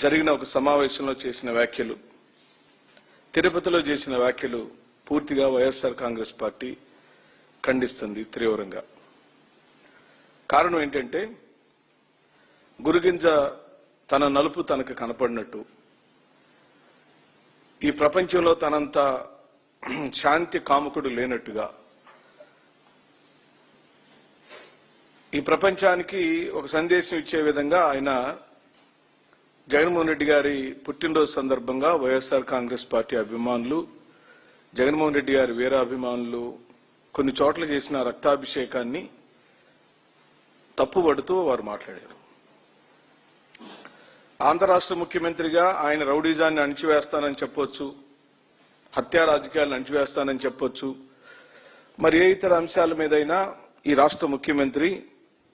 జరిగిన ఒక సమావేశంలో చేసిన వ్యాఖ్యలు, తిరుపతిలో చేసిన వ్యాఖ్యలు పూర్తిగా వైఎస్ఆర్ కాంగ్రెస్ పార్టీ ఖండిస్తుంది తీవ్రంగా. కారణం ఏంటంటే, గురుగింజ తన నలుపు తనకు కనపడినట్టు ఈ ప్రపంచంలో తనంత శాంతి కాముకుడు లేనట్టుగా ఈ ప్రపంచానికి ఒక సందేశం ఇచ్చే విధంగా ఆయన జగన్మోహన్ రెడ్డి గారి పుట్టినరోజు సందర్భంగా వైఎస్ఆర్ కాంగ్రెస్ పార్టీ అభిమానులు, జగన్మోహన్ రెడ్డి గారి వీర అభిమానులు కొన్ని చోట్ల చేసిన రక్తాభిషేకాన్ని తప్పుపడుతూ వారు మాట్లాడారు. ఆంధ్ర రాష్ట్ర ముఖ్యమంత్రిగా ఆయన రౌడీజాన్ని అణిచివేస్తానని చెప్పొచ్చు, హత్యా రాజకీయాలను అణిచివేస్తానని చెప్పొచ్చు, మరి ఏ ఇతర అంశాల మీదైనా ఈ రాష్ట్ర ముఖ్యమంత్రి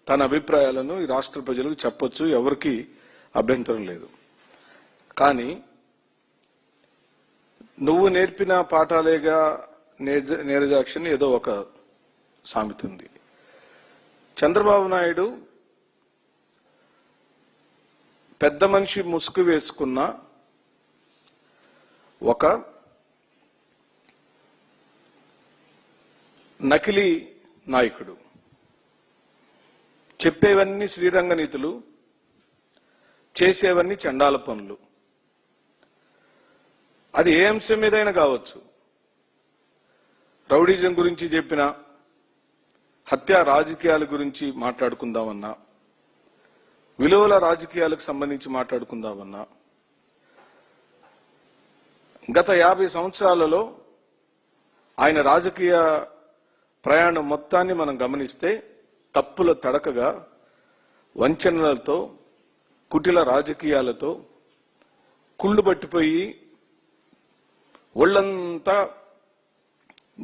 తన అభిప్రాయాలను ఈ రాష్ట్ర ప్రజలకు చెప్పొచ్చు, ఎవరికి అభ్యంతరం లేదు. కానీ నువ్వు నేర్పిన పాఠాలేగా నీరజాక్షని ఏదో ఒక సామెత ఉంది. చంద్రబాబు నాయుడు పెద్ద మనిషి ముసుగు వేసుకున్న ఒక నకిలీ నాయకుడు. చెప్పేవన్నీ శ్రీరంగ నీతులు, చేసేవన్నీ చండాల పనులు. అది ఏ అంశం మీదైనా కావచ్చు. రౌడీజం గురించి చెప్పిన, హత్యా రాజకీయాల గురించి మాట్లాడుకుందామన్నా, విలువల రాజకీయాలకు సంబంధించి మాట్లాడుకుందామన్నా, గత 50 సంవత్సరాలలో ఆయన రాజకీయ ప్రయాణం మొత్తాన్ని మనం గమనిస్తే తప్పుల తడకగా, వంచనలతో, కుటిల రాజకీయాలతో కుళ్ళు పట్టిపోయి ఒళ్లంతా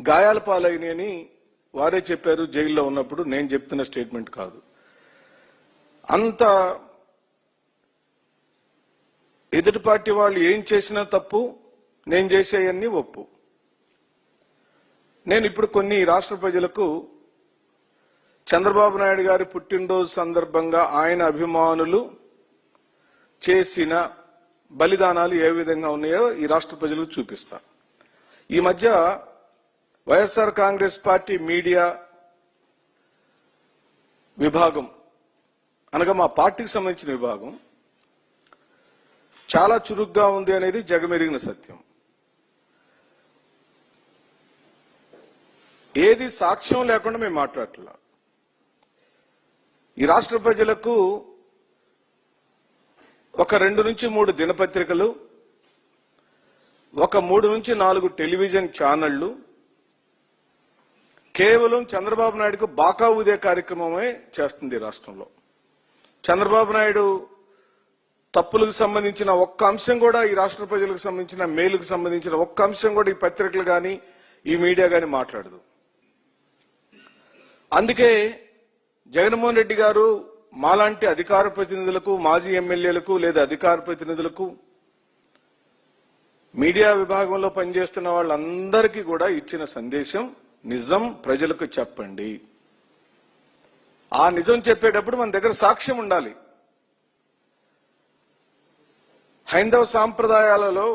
గాయాల పాలైనని వారే చెప్పారు జైల్లో ఉన్నప్పుడు. నేను చెప్తున్న స్టేట్మెంట్ కాదు. అంత ఎదుటి పార్టీ వాళ్ళు ఏం చేసినా తప్పు, నేను చేసేయన్నీ ఒప్పు. నేను ఇప్పుడు కొన్ని రాష్ట్ర ప్రజలకు చంద్రబాబు నాయుడు గారి పుట్టినరోజు సందర్భంగా ఆయన అభిమానులు చేసిన బలిదానాలు ఏ విధంగా ఉన్నాయో ఈ రాష్ట్ర ప్రజలకు చూపిస్తా. ఈ మధ్య వైఎస్ఆర్ కాంగ్రెస్ పార్టీ మీడియా విభాగం, అనగా మా పార్టీకి సంబంధించిన విభాగం చాలా చురుగ్గా ఉంది అనేది జగమెరిగిన సత్యం. ఏది సాక్ష్యం లేకుండా మేము మాట్లాడట్లా. ఈ రాష్ట్ర ప్రజలకు ఒక 2 నుంచి 3 దినపత్రికలు, ఒక 3 నుంచి 4 టెలివిజన్ ఛానళ్లు కేవలం చంద్రబాబు నాయుడుకు బాకా ఊదే కార్యక్రమమే చేస్తుంది రాష్ట్రంలో. చంద్రబాబు నాయుడు తప్పులకు సంబంధించిన ఒక్క అంశం కూడా, ఈ రాష్ట్ర ప్రజలకు సంబంధించిన మేలుకు సంబంధించిన ఒక్క అంశం కూడా ఈ పత్రికలు కానీ ఈ మీడియా కానీ మాట్లాడదు. అందుకే జగన్మోహన్ రెడ్డి గారు మాలాంటి అధికార ప్రతినిధులకు, మాజీ ఎమ్మెల్యేలకు లేదా అధికార ప్రతినిధులకు, మీడియా విభాగంలో పనిచేస్తున్న వాళ్ళందరికీ కూడా ఇచ్చిన సందేశం, నిజం ప్రజలకు చెప్పండి. ఆ నిజం చెప్పేటప్పుడు మన దగ్గర సాక్ష్యం ఉండాలి. హైందవ సాంప్రదాయాలలో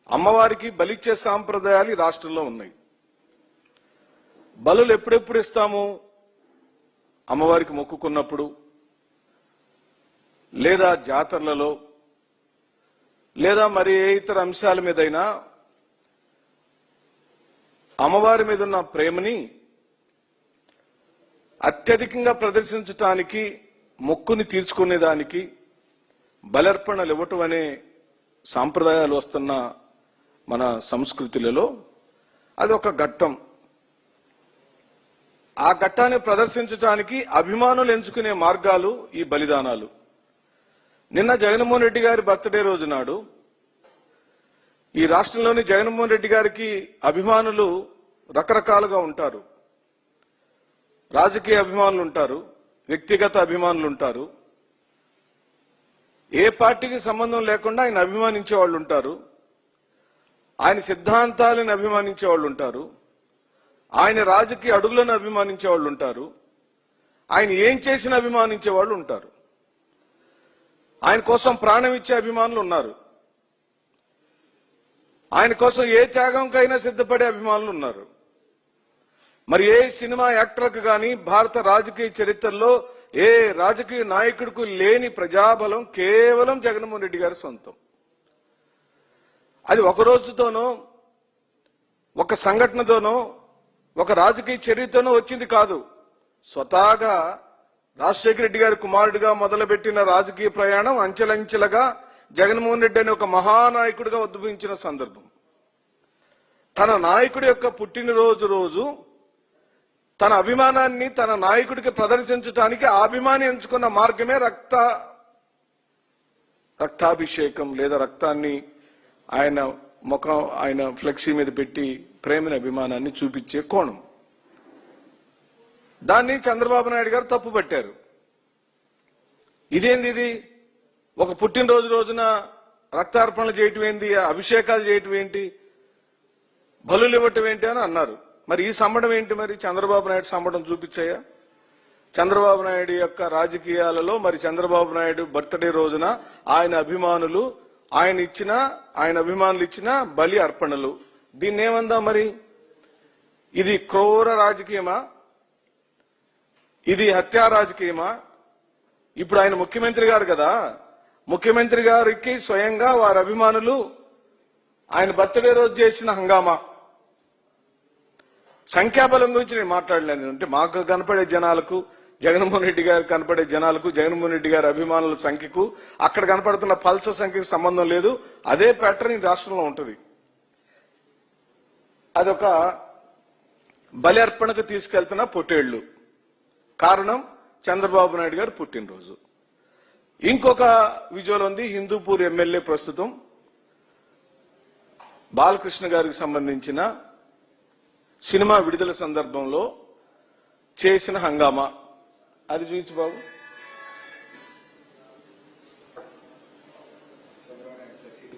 అమ్మవారికి బలిచ్చే సాంప్రదాయాలు ఈ రాష్ట్రంలో ఉన్నాయి. బలులు ఎప్పుడెప్పుడు ఇస్తాము? అమ్మవారికి మొక్కుకున్నప్పుడు, లేదా జాతరలలో, లేదా మరి ఏ ఇతర అంశాల మీదైనా అమ్మవారి మీద ఉన్న ప్రేమని అత్యధికంగా ప్రదర్శించటానికి, మొక్కుని తీర్చుకునేదానికి బలర్పణలు ఇవ్వటం అనే సాంప్రదాయాలు వస్తున్న మన సంస్కృతులలో అది ఒక ఘట్టం. ఆ ఘట్టాన్ని ప్రదర్శించడానికి అభిమానులు ఎంచుకునే మార్గాలు ఈ బలిదానాలు. నిన్న జగన్మోహన్ రెడ్డి గారి బర్త్డే రోజు నాడు ఈ రాష్ట్రంలోని జగన్మోహన్ రెడ్డి గారికి అభిమానులు రకరకాలుగా ఉంటారు. రాజకీయ అభిమానులు ఉంటారు, వ్యక్తిగత అభిమానులు ఉంటారు, ఏ పార్టీకి సంబంధం లేకుండా ఆయన అభిమానించే వాళ్ళు ఉంటారు, ఆయన సిద్ధాంతాలను అభిమానించే వాళ్ళు ఉంటారు, ఆయన రాజకీయ అడుగులను అభిమానించే వాళ్ళు ఉంటారు, ఆయన ఏం చేసినా అభిమానించే వాళ్ళు ఉంటారు. ఆయన కోసం ప్రాణం ఇచ్చే అభిమానులు ఉన్నారు. ఆయన కోసం ఏ త్యాగంకైనా సిద్ధపడే అభిమానులు ఉన్నారు. మరి ఏ సినిమా యాక్టర్లకు కానీ భారత రాజకీయ చరిత్రలో ఏ రాజకీయ నాయకుడికి లేని ప్రజాబలం కేవలం జగన్మోహన్ రెడ్డి గారి సొంతం. అది ఒక రోజుతోనో ఒక సంఘటనతోనో ఒక రాజకీయ చర్యతోనో వచ్చింది కాదు. స్వతహాగా రాజశేఖర రెడ్డి గారి కుమారుడిగా మొదలుపెట్టిన రాజకీయ ప్రయాణం అంచెలంచెలుగా జగన్మోహన్ రెడ్డి అనే ఒక మహానాయకుడిగా ఉద్భవించిన సందర్భం. తన నాయకుడి యొక్క పుట్టినరోజు రోజు తన అభిమానాన్ని తన నాయకుడికి ప్రదర్శించడానికి ఆ అభిమాని ఎంచుకున్న మార్గమే రక్తాభిషేకం లేదా రక్తాన్ని ఆయన ముఖం ఆయన ఫ్లెక్సీ మీద పెట్టి ప్రేమని అభిమానాన్ని చూపించే కోణం. దాన్ని చంద్రబాబు నాయుడు గారు తప్పు పట్టారు. ఇదేంది ఇది? ఒక పుట్టినరోజు రోజున రక్తార్పణలు చేయటం ఏంది, అభిషేకాలు చేయటం ఏంటి, బలులు ఇవ్వటం ఏంటి అని అన్నారు. మరి ఈ సంబడం ఏంటి? మరి చంద్రబాబు నాయుడు సంబడం చూపించాయా? చంద్రబాబు నాయుడు యొక్క రాజకీయాలలో మరి చంద్రబాబు నాయుడు బర్త్డే రోజున ఆయన అభిమానులు ఆయన అభిమానులు ఇచ్చిన బలి అర్పణలు, దీన్ని ఏమందా? మరి ఇది క్రూర రాజకీయమా? ఇది హత్యా రాజకీయమా? ఇప్పుడు ఆయన ముఖ్యమంత్రి గారు కదా, ముఖ్యమంత్రి గారికి స్వయంగా వారి అభిమానులు ఆయన బర్త్డే రోజు చేసిన హంగామా. సంఖ్యాబలం గురించి నేను మాట్లాడలేను. అంటే మాకు కనపడే జనాలకు, జగన్మోహన్ రెడ్డి గారు కనపడే జనాలకు, జగన్మోహన్ రెడ్డి గారి అభిమానుల సంఖ్యకు అక్కడ కనపడుతున్న పల్స సంఖ్యకు సంబంధం లేదు. అదే ప్యాటర్న్ ఈ రాష్ట్రంలో ఉంటుంది. అదొక బలి అర్పణకు తీసుకెళ్తున్న పొట్టేళ్లు. కారణం చంద్రబాబు నాయుడు గారు పుట్టినరోజు. ఇంకొక విజువల్ ఉంది. హిందూపూర్ ఎమ్మెల్యే ప్రస్తుతం బాలకృష్ణ గారికి సంబంధించిన సినిమా విడుదల సందర్భంలో చేసిన హంగామా. అది చూపించు బాబు.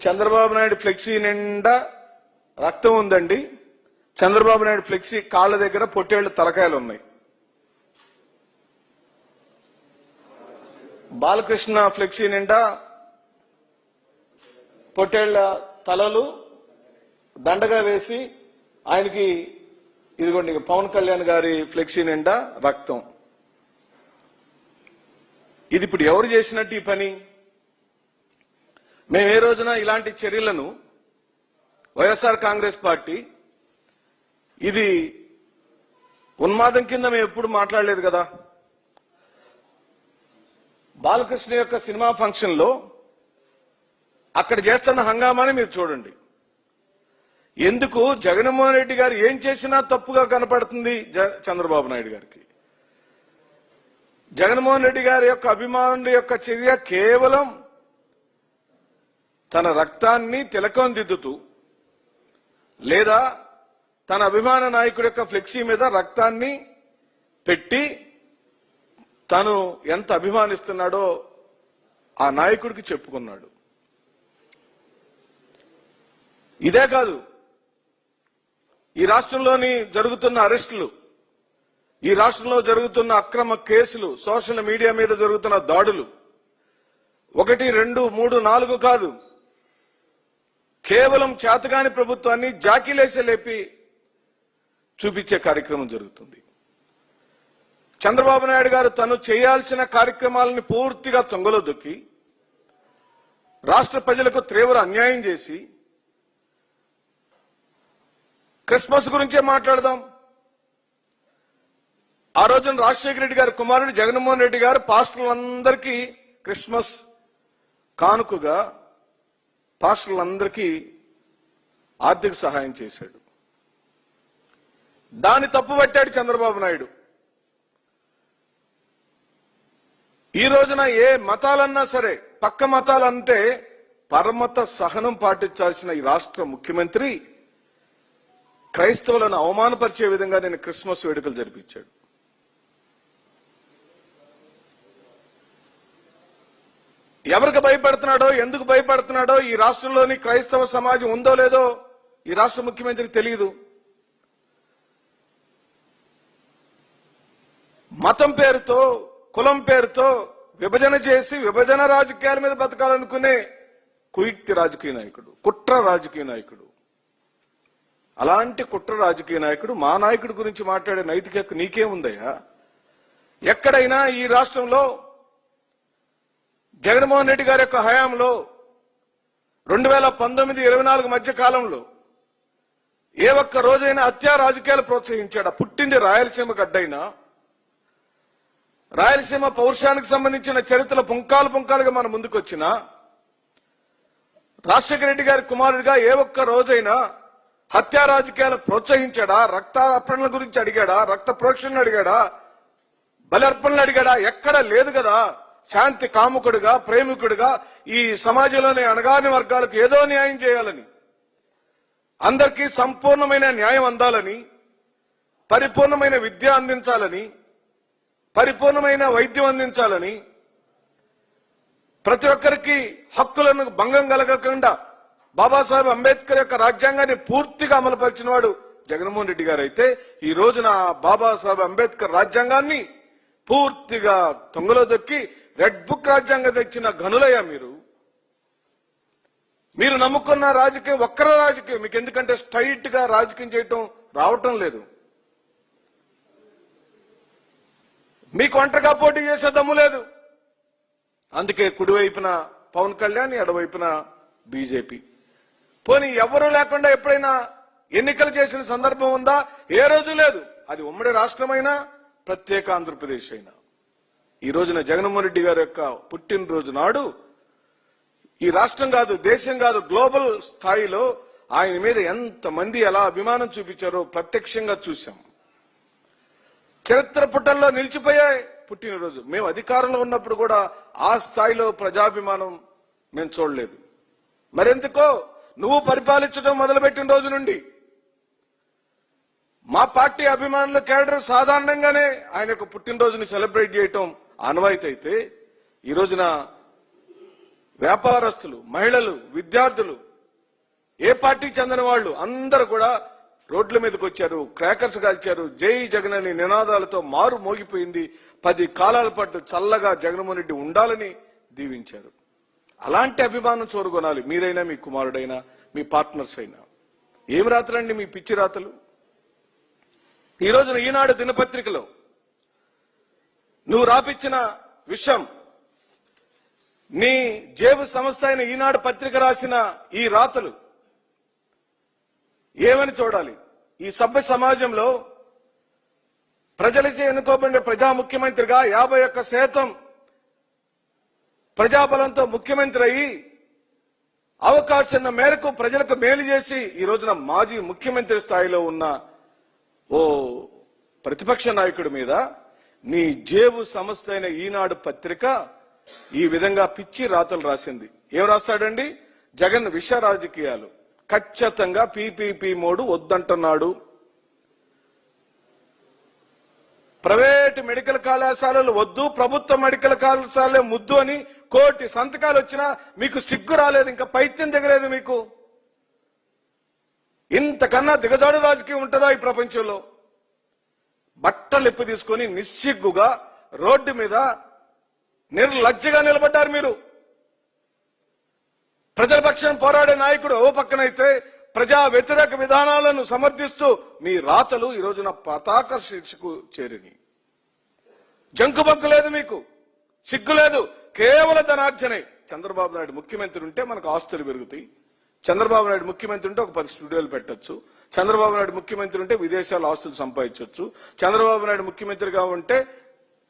చంద్రబాబు నాయుడు ఫ్లెక్సీ నిండా రక్తం ఉందండి. చంద్రబాబు నాయుడు ఫ్లెక్సీ కాళ్ల దగ్గర పొట్టేళ్ల తలకాయలు ఉన్నాయి. బాలకృష్ణ ఫ్లెక్సీ నిండా పొట్టేళ్ల తలలు దండగా వేసి ఆయనకి ఇదిగోండి పవన్ కళ్యాణ్ గారి ఫ్లెక్సీ నిండా రక్తం. ఇది ఇప్పుడు ఎవరు చేసినట్టు ఈ పని? మేము ఏ రోజున ఇలాంటి చర్యలను వైఎస్ఆర్ కాంగ్రెస్ పార్టీ ఇది ఉన్మాదం కింద మేము ఎప్పుడు మాట్లాడలేదు కదా. బాలకృష్ణ యొక్క సినిమా ఫంక్షన్ లో అక్కడ చేస్తున్న హంగామాని మీరు చూడండి. ఎందుకు జగన్మోహన్ రెడ్డి గారు ఏం చేసినా తప్పుగా కనపడుతుంది చంద్రబాబు నాయుడు గారికి. జగన్మోహన్ రెడ్డి గారి యొక్క అభిమానుల యొక్క చర్య కేవలం తన రక్తాన్ని తిలకం దిద్దుతూ లేదా తన అభిమాన నాయకుడి యొక్క ఫ్లెక్సీ మీద రక్తాన్ని పెట్టి తను ఎంత అభిమానిస్తున్నాడో ఆ నాయకుడికి చెప్పుకున్నాడు. ఇదే కాదు, ఈ రాష్ట్రంలోని జరుగుతున్న అరెస్టులు, ఈ రాష్ట్రంలో జరుగుతున్న అక్రమ కేసులు, సోషల్ మీడియా మీద జరుగుతున్న దాడులు 1, 2, 3, 4 కాదు, కేవలం చేతగాని ప్రభుత్వాన్ని జాకీలేసి లేపి చూపించే కార్యక్రమం జరుగుతుంది. చంద్రబాబు నాయుడు గారు తను చేయాల్సిన కార్యక్రమాలను పూర్తిగా తొంగలో దొక్కి రాష్ట్ర ప్రజలకు తీవ్ర అన్యాయం చేసి క్రిస్మస్ గురించే మాట్లాడదాం. ఆ రోజున రాజశేఖర రెడ్డి గారి కుమారుడు జగన్మోహన్ రెడ్డి గారు పాస్టర్లందరికీ క్రిస్మస్ కానుకగా పాస్టర్లందరికీ ఆర్థిక సహాయం చేశాడు. దాన్ని తప్పుపట్టాడు చంద్రబాబు నాయుడు. ఈ రోజున ఏ మతాలన్నా సరే, పక్క మతాలంటే పరమత సహనం పాటించాల్సిన ఈ రాష్ట్ర ముఖ్యమంత్రి క్రైస్తవులను అవమానపరిచే విధంగా నేను క్రిస్మస్ వేడుకలు జరిపించాడు. ఎవరికి భయపడుతున్నాడో, ఎందుకు భయపడుతున్నాడో, ఈ రాష్ట్రంలోని క్రైస్తవ సమాజం ఉందో లేదో ఈ రాష్ట్ర ముఖ్యమంత్రికి తెలియదు. మతం పేరుతో, కులం పేరుతో విభజన చేసి విభజన రాజకీయాల మీద బతకాలనుకునే కుయుక్తి రాజకీయ నాయకుడు, కుట్ర రాజకీయ నాయకుడు. అలాంటి కుట్ర రాజకీయ నాయకుడు మా నాయకుడి గురించి మాట్లాడే నైతిక హక్కు నీకేముందయ్యా? ఎక్కడైనా ఈ రాష్ట్రంలో జగన్మోహన్ రెడ్డి గారి యొక్క హయాంలో 2019-24 మధ్య కాలంలో ఏ ఒక్క రోజైనా హత్యా రాజకీయాలు ప్రోత్సహించాడా? పుట్టింది రాయలసీమ గడ్డైనా, రాయలసీమ పౌరుషానికి సంబంధించిన చరిత్రలో పుంకాలుగా మన ముందుకొచ్చిన రాజశేఖర రెడ్డి గారి కుమారుడిగా ఏ ఒక్క రోజైనా హత్యా రాజకీయాలు ప్రోత్సహించాడా? రక్తార్పణల గురించి అడిగాడా? రక్త ప్రోక్షణను అడిగాడా? బలర్పణలు అడిగాడా? ఎక్కడ లేదు కదా. శాంతి కాముకుడుగా, ప్రేమికుడుగా ఈ సమాజంలోని అణగాని వర్గాలకు ఏదో న్యాయం చేయాలని, అందరికీ సంపూర్ణమైన న్యాయం అందాలని, పరిపూర్ణమైన విద్య అందించాలని, పరిపూర్ణమైన వైద్యం అందించాలని, ప్రతి ఒక్కరికి హక్కులను భంగం కలగకుండా బాబాసాహెబ్ అంబేద్కర్ యొక్క రాజ్యాంగాన్ని పూర్తిగా అమలుపరిచిన వాడు జగన్మోహన్ రెడ్డి గారు అయితే, ఈ రోజున బాబాసాహెబ్ అంబేద్కర్ రాజ్యాంగాన్ని పూర్తిగా తొంగలో దొక్కి రెడ్ బుక్ రాజ్యాంగం తెచ్చిన ఘనులయ్యా మీరు నమ్ముకున్న రాజకీయం ఒక్కర రాజకీయం. మీకు ఎందుకంటే స్ట్రైట్ గా రాజకీయం చేయటం రావటం లేదు. మీకు ఒంటరిగా పోటీ చేసే దమ్ము లేదు. అందుకే కుడివైపున పవన్ కళ్యాణ్, ఎడవైపున బీజేపీ. పోనీ ఎవరూ లేకుండా ఎప్పుడైనా ఎన్నికలు చేసిన సందర్భం ఉందా? ఏ రోజు లేదు. అది ఉమ్మడి రాష్ట్రమైనా, ప్రత్యేక ఆంధ్రప్రదేశ్ అయినా. ఈ రోజున జగన్మోహన్ రెడ్డి గారి యొక్క పుట్టినరోజు నాడు ఈ రాష్ట్రం కాదు, దేశం కాదు, గ్లోబల్ స్థాయిలో ఆయన మీద ఎంతమంది ఎలా అభిమానం చూపించారో ప్రత్యక్షంగా చూశాం. చరిత్ర పుటల్లో నిలిచిపోయాయి పుట్టినరోజు. మేము అధికారంలో ఉన్నప్పుడు కూడా ఆ స్థాయిలో ప్రజాభిమానం మేము చూడలేదు. మరెందుకో నువ్వు పరిపాలించడం మొదలుపెట్టిన రోజు నుండి మా పార్టీ అభిమానుల కేడర్ సాధారణంగానే ఆయన యొక్క పుట్టినరోజుని సెలబ్రేట్ చేయటం ఆనవాయితీ అయితే, ఈ రోజున వ్యాపారస్తులు, మహిళలు, విద్యార్థులు, ఏ పార్టీకి చెందిన వాళ్ళు అందరూ కూడా రోడ్ల మీదకి వచ్చారు, క్రాకర్స్ కాల్చారు, జై జగన్ అనే నినాదాలతో మారు మోగిపోయింది. 10 కాలాల పాటు చల్లగా జగన్మోహన్ రెడ్డి ఉండాలని దీవించారు. అలాంటి అభిమానం చూరగొనాలి మీరైనా, మీ కుమారుడైనా, మీ పార్ట్నర్స్ అయినా. ఏం రాతలండి మీ పిచ్చి రాతలు? ఈ రోజున ఈనాడు దినపత్రికలో నువ్వు రాపిచ్చిన విషయం, నీ జేబు సంస్థ అయిన ఈనాడు పత్రిక రాసిన ఈ రాతలు ఏమని చూడాలి? ఈ సభ్య సమాజంలో ప్రజలచే ఎన్నుకోబడిన ప్రజా ముఖ్యమంత్రిగా 51% ప్రజాబలంతో ముఖ్యమంత్రి అయ్యి అవకాశం మేరకు ప్రజలకు మేలు చేసి ఈ రోజున మాజీ ముఖ్యమంత్రి స్థాయిలో ఉన్న ఓ ప్రతిపక్ష నాయకుడి మీద నీ జేబు సంస్థ అయిన ఈనాడు పత్రిక ఈ విధంగా పిచ్చి రాతలు రాసింది. ఏం రాస్తాడండి? జగన్ విష రాజకీయాలు, ఖచ్చితంగా పీపీపీ మోడు వద్దంటున్నాడు, ప్రైవేటు మెడికల్ కళాశాలలు వద్దు, ప్రభుత్వ మెడికల్ కళాశాలే ముద్దు అని కోటి సంతకాలు వచ్చినా మీకు సిగ్గు రాలేదు, ఇంకా పైత్యం దిగలేదు మీకు. ఇంతకన్నా దిగజాడు రాజకీయం ఉంటుందా ఈ ప్రపంచంలో? బట్టలు ఎప్పు తీసుకొని నిస్సిగ్గుగా రోడ్డు మీద నిర్లజ్జగా నిలబడ్డారు మీరు. ప్రజల పక్షాన పోరాడే నాయకుడు ఓ పక్కనైతే ప్రజా వ్యతిరేక విధానాలను సమర్థిస్తూ మీ రాతలు ఈ రోజున పతాక శీర్షకు చేరిని. జంకుబంకు లేదు మీకు, సిగ్గు లేదు, కేవలం ధనార్జనే. చంద్రబాబు నాయుడు ముఖ్యమంత్రి ఉంటే మనకు ఆస్తులు పెరుగుతాయి. చంద్రబాబు నాయుడు ముఖ్యమంత్రి ఉంటే ఒక 10 స్టూడియోలు పెట్టొచ్చు. చంద్రబాబు నాయుడు ముఖ్యమంత్రి ఉంటే విదేశాల ఆస్తులు సంపాదించవచ్చు. చంద్రబాబు నాయుడు ముఖ్యమంత్రిగా ఉంటే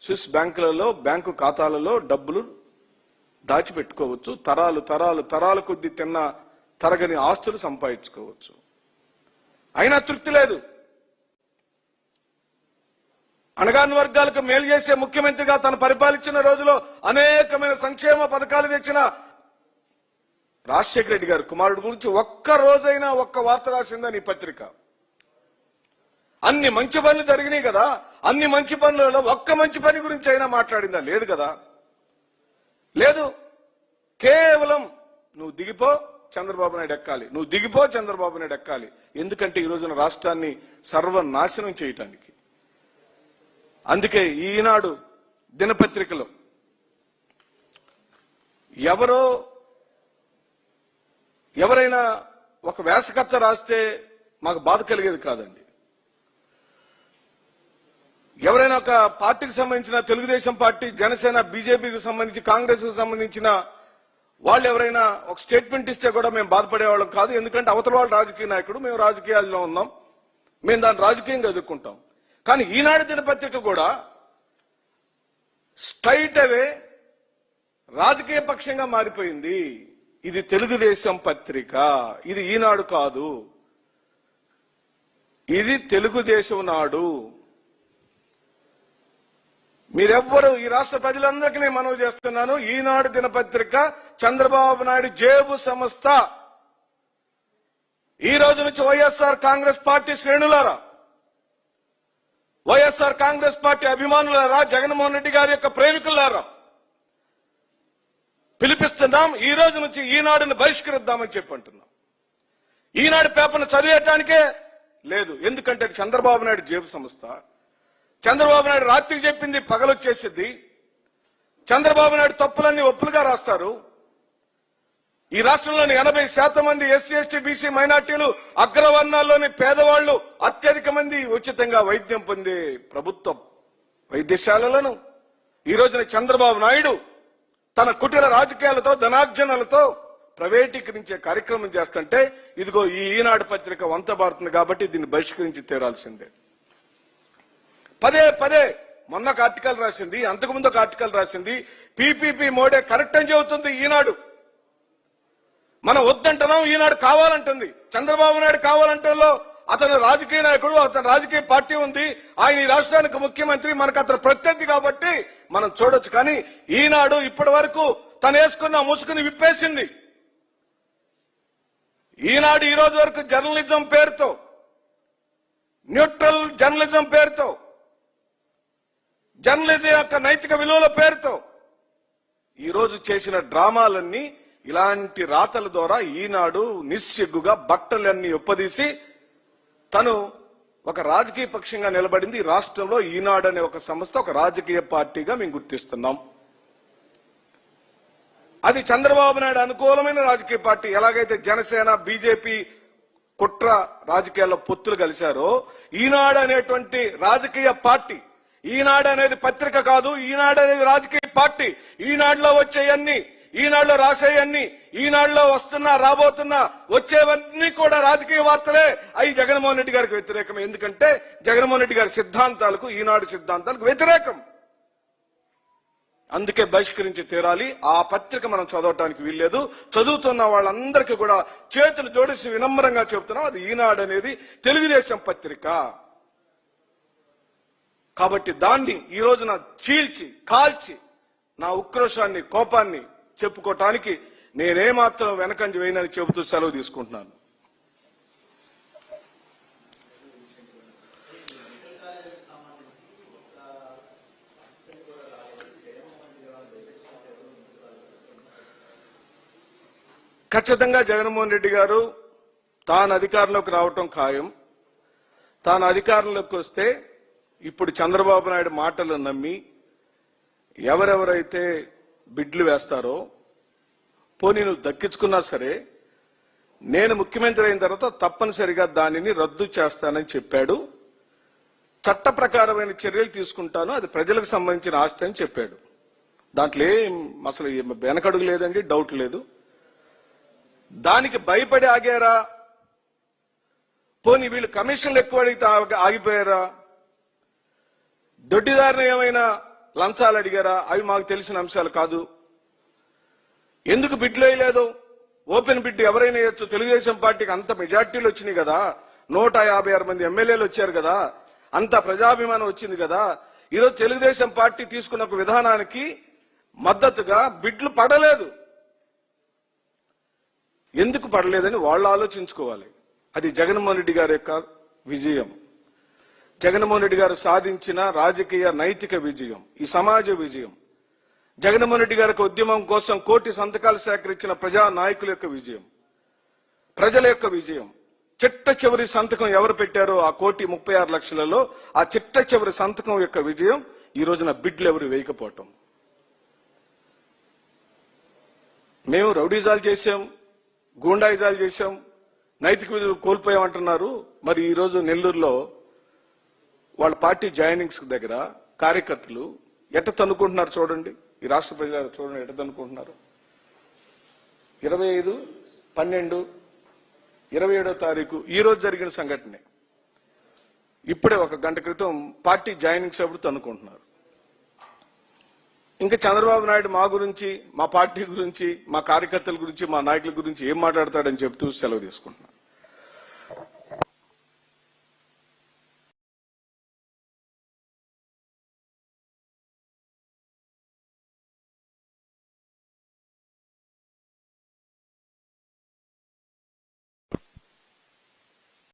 స్విస్ బ్యాంకులలో, బ్యాంకు ఖాతాలలో డబ్బులు దాచిపెట్టుకోవచ్చు. తరాల కొద్దీ తిన్న తరగని ఆస్తులు సంపాదించుకోవచ్చు. అయినా తృప్తి లేదు. అణగాని వర్గాలకు మేలు చేసే ముఖ్యమంత్రిగా తను పరిపాలించిన రోజులో అనేకమైన సంక్షేమ పథకాలు తెచ్చిన రాజశేఖర రెడ్డి గారు కుమారుడు గురించి ఒక్క రోజైనా ఒక్క వార్త రాసిందని ఈ పత్రిక. అన్ని మంచి పనులు జరిగినాయి కదా, అన్ని మంచి పనులలో ఒక్క మంచి పని గురించి అయినా మాట్లాడిందా? లేదు కదా, లేదు. కేవలం నువ్వు దిగిపో చంద్రబాబు నాయుడు ఎక్కాలి, నువ్వు దిగిపో చంద్రబాబు నాయుడు ఎక్కాలి. ఎందుకంటే ఈ రోజున రాష్ట్రాన్ని సర్వనాశనం చేయటానికి. అందుకే ఈనాడు దినపత్రికలో ఎవరైనా ఒక వ్యాసకర్త రాస్తే మాకు బాధ కలిగేది కాదండి. ఎవరైనా ఒక పార్టీకి సంబంధించిన తెలుగుదేశం పార్టీ, జనసేన, బీజేపీకి సంబంధించి, కాంగ్రెస్ కు సంబంధించిన వాళ్ళు ఎవరైనా ఒక స్టేట్మెంట్ ఇస్తే కూడా మేము బాధపడేవాళ్ళం కాదు. ఎందుకంటే అవతల వాళ్ళు రాజకీయ నాయకుడు, మేము రాజకీయాల్లో ఉన్నాం, మేము దాన్ని రాజకీయంగా ఎదుర్కొంటాం. కానీ ఈనాడు దినపత్రిక కూడా స్ట్రైట్ అవే రాజకీయ పక్షంగా మారిపోయింది. ఇది తెలుగుదేశం పత్రిక, ఇది ఈనాడు కాదు, ఇది తెలుగుదేశం నాడు. మీరెవ్వరూ, ఈ రాష్ట్ర ప్రజలందరికీ నేను మనవి చేస్తున్నాను, ఈనాడు దినపత్రిక చంద్రబాబు నాయుడు జేబు సంస్థ. ఈ రోజు నుంచి వైఎస్ఆర్ కాంగ్రెస్ పార్టీ శ్రేణులారా, వైఎస్ఆర్ కాంగ్రెస్ పార్టీ అభిమానులారా, జగన్మోహన్ రెడ్డి గారి యొక్క ప్రేమికులారా పిలిపిస్తున్నాం. ఈ రోజు నుంచి ఈనాడుని బహిష్కరిద్దామని చెప్పంటున్నాం. ఈనాడు పేపర్ను చదివేయటానికే లేదు. ఎందుకంటే చంద్రబాబు నాయుడు జేబు సంస్థ. చంద్రబాబు నాయుడు రాత్రికి చెప్పింది పగలొచ్చేసిద్ది. చంద్రబాబు నాయుడు తప్పులన్నీ ఒప్పులుగా రాస్తారు. ఈ రాష్ట్రంలోని 80% మంది ఎస్సీ, ఎస్టీ, బీసీ, మైనార్టీలు, అగ్రవర్ణాల్లోని పేదవాళ్లు అత్యధిక మంది ఉచితంగా వైద్యం పొందే ప్రభుత్వ వైద్యశాలలను ఈ రోజున చంద్రబాబు నాయుడు తన కుటిల రాజకీయాలతో, ధనార్జనలతో ప్రైవేటీకరించే కార్యక్రమం చేస్తుంటే ఇదిగో ఈ ఈనాడు పత్రిక వంతబారుతుంది. కాబట్టి దీన్ని బహిష్కరించి తీరాల్సిందే. పదే పదే మొన్న ఒక ఆర్టికల్ రాసింది, అంతకుముందు ఒక ఆర్టికల్ రాసింది. పీపీపీ మోడే కరెక్ట్ అని చెబుతుంది ఈనాడు. మనం వద్దంటున్నాం, ఈనాడు కావాలంటుంది. చంద్రబాబు నాయుడు కావాలంటలో అతను రాజకీయ నాయకుడు, అతను రాజకీయ పార్టీ ఉంది, ఆయన ఈ రాష్ట్రానికి ముఖ్యమంత్రి, మనకు అతను ప్రత్యర్థి కాబట్టి మనం చూడొచ్చు. కానీ ఈనాడు ఇప్పటి వరకు తను వేసుకున్న ముసుగుని విప్పేసింది. ఈనాడు ఈ రోజు వరకు జర్నలిజం పేరుతో, న్యూట్రల్ జర్నలిజం పేరుతో, జర్నలిజం యొక్క నైతిక విలువల పేరుతో ఈ రోజు చేసిన డ్రామాలన్నీ, ఇలాంటి రాతల ద్వారా ఈనాడు నిస్సిగ్గుగా బట్టలన్నీ ఒప్పదీసి తను ఒక రాజకీయ పక్షంగా నిలబడింది. ఈ రాష్ట్రంలో ఈనాడు అనే ఒక సంస్థ ఒక రాజకీయ పార్టీగా మేము గుర్తిస్తున్నాం. అది చంద్రబాబు నాయుడు అనుకూలమైన రాజకీయ పార్టీ. ఎలాగైతే జనసేన, బీజేపీ కుట్ర రాజకీయాల్లో పొత్తులు కలిశారో, ఈనాడు అనేటువంటి రాజకీయ పార్టీ, ఈనాడు అనేది పత్రిక కాదు, ఈనాడు అనేది రాజకీయ పార్టీ. ఈనాడులో వచ్చేయన్నీ, ఈనాడులో రాసేయన్నీ, ఈనాడులో వస్తున్నా, రాబోతున్నా, వచ్చేవన్నీ కూడా రాజకీయ వార్తలే. అవి జగన్మోహన్ రెడ్డి గారికి వ్యతిరేకం. ఎందుకంటే జగన్మోహన్ రెడ్డి గారి సిద్ధాంతాలకు, ఈనాడు సిద్ధాంతాలకు వ్యతిరేకం. అందుకే బహిష్కరించి తీరాలి. ఆ పత్రిక మనం చదవటానికి వీల్లేదు. చదువుతున్న వాళ్ళందరికీ కూడా చేతులు జోడిసి వినమ్రంగా చెబుతున్నాం, అది ఈనాడు అనేది తెలుగుదేశం పత్రిక. కాబట్టి దాన్ని ఈ రోజున చీల్చి కాల్చి నా ఉక్రోషాన్ని, కోపాన్ని చెప్పుకోవటానికి నేనేమాత్రం వెనకంజ వేయనని చెబుతూ సెలవు తీసుకుంటున్నాను. ఖచ్చితంగా జగన్మోహన్ రెడ్డి గారు తాను అధికారంలోకి రావటం ఖాయం. తాను అధికారంలోకి వస్తే ఇప్పుడు చంద్రబాబు నాయుడు మాటలు నమ్మి ఎవరెవరైతే బిడ్లు వేస్తారో, పోనీ నువ్వు దక్కించుకున్నా సరే నేను ముఖ్యమంత్రి అయిన తర్వాత తప్పనిసరిగా దానిని రద్దు చేస్తానని చెప్పాడు. చట్ట ప్రకారమైన చర్యలు తీసుకుంటాను, అది ప్రజలకు సంబంధించిన ఆస్తి అని చెప్పాడు. దాంట్లో అసలు వెనకడుగు లేదండి, డౌట్ లేదు. దానికి భయపడి ఆగారా? పోనీ వీళ్ళు కమిషన్లు ఎక్కువ అడిగితే ఆగిపోయారా? దొడ్డిదారిని ఏమైనా లంచాలు అడిగారా? అవి మాకు తెలిసిన అంశాలు కాదు. ఎందుకు బిడ్లు వేయలేదు? ఓపెన్ బిడ్ ఎవరైనా వేయచ్చు. తెలుగుదేశం పార్టీకి అంత మెజార్టీలు వచ్చినాయి కదా, 156 మంది ఎమ్మెల్యేలు వచ్చారు కదా, అంత ప్రజాభిమానం వచ్చింది కదా. ఈరోజు తెలుగుదేశం పార్టీ తీసుకున్న ఒక విధానానికి మద్దతుగా బిడ్లు పడలేదు. ఎందుకు పడలేదని వాళ్ళు ఆలోచించుకోవాలి. అది జగన్మోహన్ రెడ్డి గారి యొక్క విజయం, జగన్మోహన్ రెడ్డి గారు సాధించిన రాజకీయ నైతిక విజయం, ఈ సమాజ విజయం, జగన్మోహన్ రెడ్డి గారి ఉద్యమం కోసం 1 కోటి సంతకాలు సేకరించిన ప్రజా నాయకుల యొక్క విజయం, ప్రజల యొక్క విజయం. చిట్ట చివరి సంతకం ఎవరు పెట్టారో ఆ 1,36,00,000లలో ఆ చిట్ట చివరి సంతకం యొక్క విజయం ఈ రోజున బిడ్లు ఎవరు వేయకపోవటం. మేము రౌడీజాలు చేశాం, గూండాయిజాలు చేశాం, నైతిక విలువలు కోల్పోయామంటున్నారు. మరి ఈ రోజు నెల్లూరులో వాళ్ళ పార్టీ జాయినింగ్స్ దగ్గర కార్యకర్తలు ఎట్ట తన్నుకుంటున్నారు చూడండి. ఈ రాష్ట్ర ప్రజలు చూడండి ఎట్ట తన్నుకుంటున్నారు. 25/12/27 తారీఖు ఈ రోజు జరిగిన సంఘటనే. ఇప్పుడే ఒక గంట క్రితం పార్టీ జాయినింగ్స్ అప్పుడు తన్నుకుంటున్నారు. ఇంకా చంద్రబాబు నాయుడు మా గురించి, మా పార్టీ గురించి, మా కార్యకర్తల గురించి, మా నాయకుల గురించి ఏం మాట్లాడతాడని చెప్తూ సెలవు తీసుకుంటున్నారు.